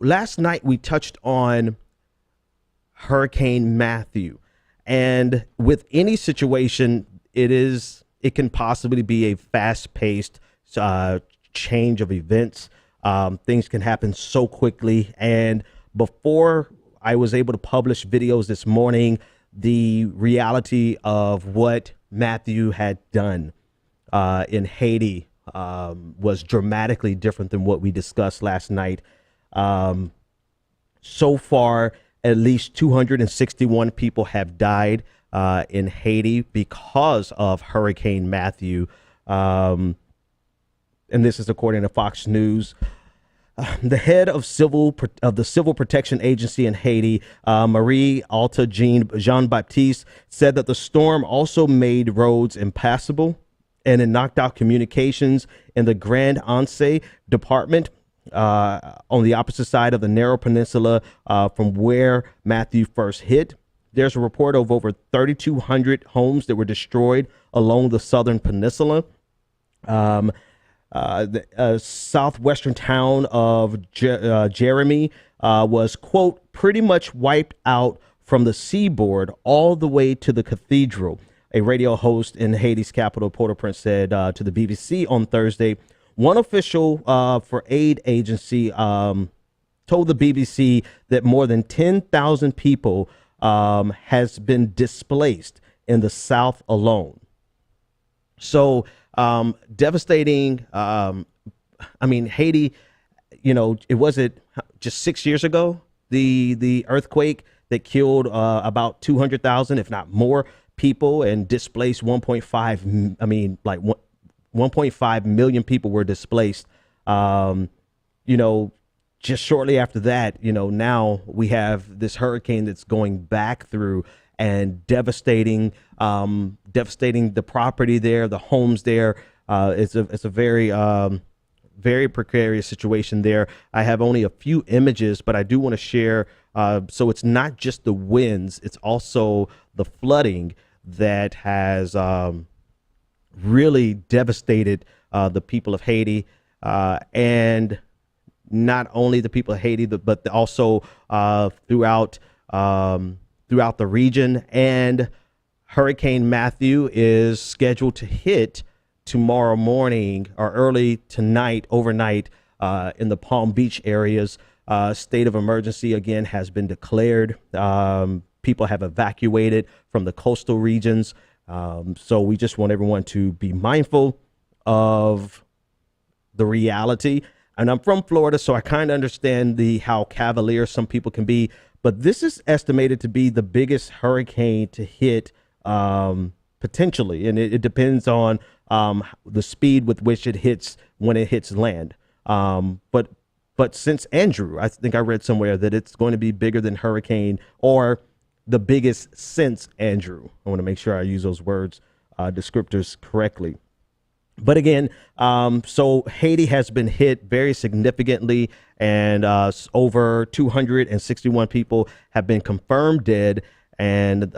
last night we touched on Hurricane Matthew, and with any situation, it can possibly be a fast-paced change of events. Things can happen so quickly, and before I was able to publish videos this morning, the reality of what Matthew had done in Haiti was dramatically different than what we discussed last night. So far, at least 261 people have died in Haiti because of Hurricane Matthew. And this is according to Fox News. The head of the Civil Protection Agency in Haiti, Marie Alta Jean Baptiste, said that the storm also made roads impassable and it knocked out communications in the Grand Anse department on the opposite side of the narrow peninsula from where Matthew first hit. There's a report of over 3,200 homes that were destroyed along the southern peninsula. The southwestern town of Jeremy was, quote, pretty much wiped out from the seaboard all the way to the cathedral. A radio host in Haiti's capital, Port-au-Prince, said to the BBC on Thursday. One official for aid agency told the BBC that more than 10,000 people has been displaced in the south alone. So devastating. I mean, Haiti, it wasn't just 6 years ago, the earthquake that killed about 200,000, if not more, people and displaced 1.5 million people were displaced. Just shortly after that, now we have this hurricane that's going back through and devastating the property there, the homes there. It's a very, very precarious situation there. I have only a few images, but I do want to share. So it's not just the winds, it's also the flooding that has really devastated the people of Haiti, and not only the people of Haiti, but also throughout the region. And Hurricane Matthew is scheduled to hit tomorrow morning or early tonight, overnight, in the Palm Beach areas. State of emergency again has been declared. People have evacuated from the coastal regions. So we just want everyone to be mindful of the reality. And I'm from Florida, so I kind of understand how cavalier some people can be. But this is estimated to be the biggest hurricane to hit potentially. And it depends on the speed with which it hits when it hits land. But since Andrew, I think I read somewhere that it's going to be bigger than hurricane, or the biggest since Andrew. I want to make sure I use those words, descriptors correctly. But again, so Haiti has been hit very significantly, and over 261 people have been confirmed dead, and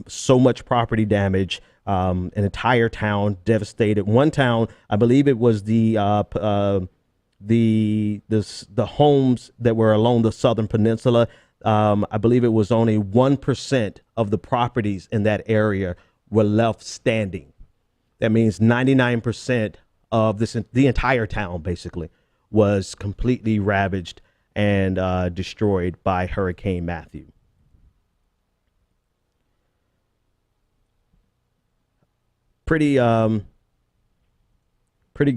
so much property damage. An entire town devastated. One town, I believe it was the homes that were along the southern peninsula. I believe it was only 1% of the properties in that area were left standing. That means 99% of the entire town basically was completely ravaged and destroyed by Hurricane Matthew. Pretty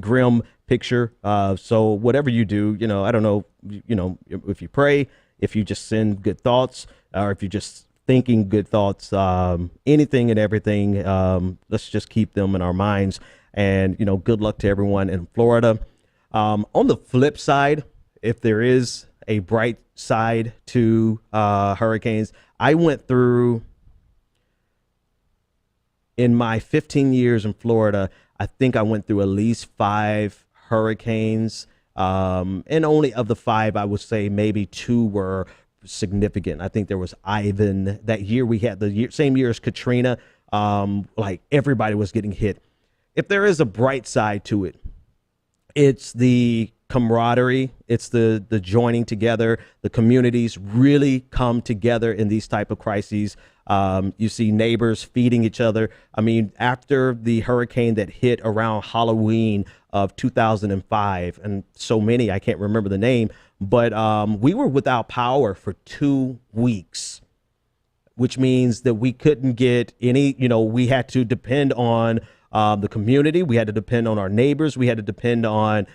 grim picture. So whatever you do, I don't know, if you pray, if you just send good thoughts, or if you're just thinking good thoughts, anything and everything, let's just keep them in our minds. And, good luck to everyone in Florida. On the flip side, if there is a bright side to hurricanes, I went through, in my 15 years in Florida, I think I went through at least 5 hurricanes. And only of the 5, I would say maybe 2 were significant. I think there was Ivan that year. We had same year as Katrina. Like everybody was getting hit. If there is a bright side to it, It's the camaraderie, it's the joining together. The communities really come together in these type of crises. You see neighbors feeding each other. I mean, after the hurricane that hit around Halloween of 2005, and so many, I can't remember the name, but we were without power for 2 weeks, which means that we couldn't get any, we had to depend on the community. We had to depend on our neighbors. We had to depend on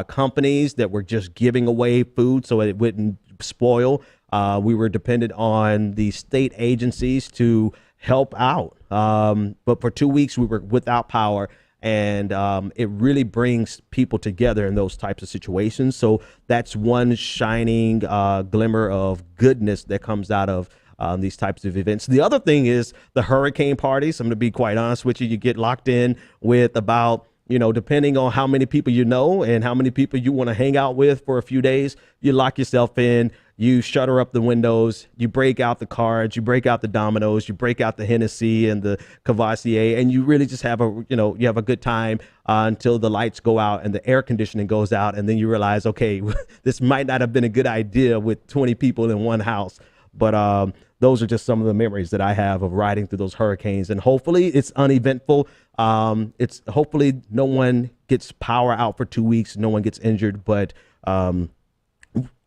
companies that were just giving away food so it wouldn't spoil. We were dependent on the state agencies to help out. But for 2 weeks, we were without power. And it really brings people together in those types of situations. So that's one shining glimmer of goodness that comes out of these types of events. The other thing is the hurricane parties. I'm going to be quite honest with you. You get locked in with about, depending on how many people you know and how many people you want to hang out with for a few days, you lock yourself in, you shutter up the windows, you break out the cards, you break out the dominoes, you break out the Hennessy and the Cavassier, and you really just have you have a good time until the lights go out and the air conditioning goes out. And then you realize, okay, this might not have been a good idea with 20 people in one house. But those are just some of the memories that I have of riding through those hurricanes. And hopefully it's uneventful. It's hopefully no one gets power out for 2 weeks. No one gets injured. But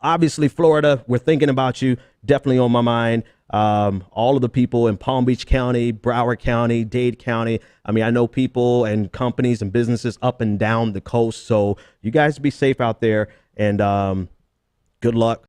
obviously, Florida, we're thinking about you. Definitely on my mind. All of the people in Palm Beach County, Broward County, Dade County. I mean, I know people and companies and businesses up and down the coast. So you guys be safe out there, and good luck.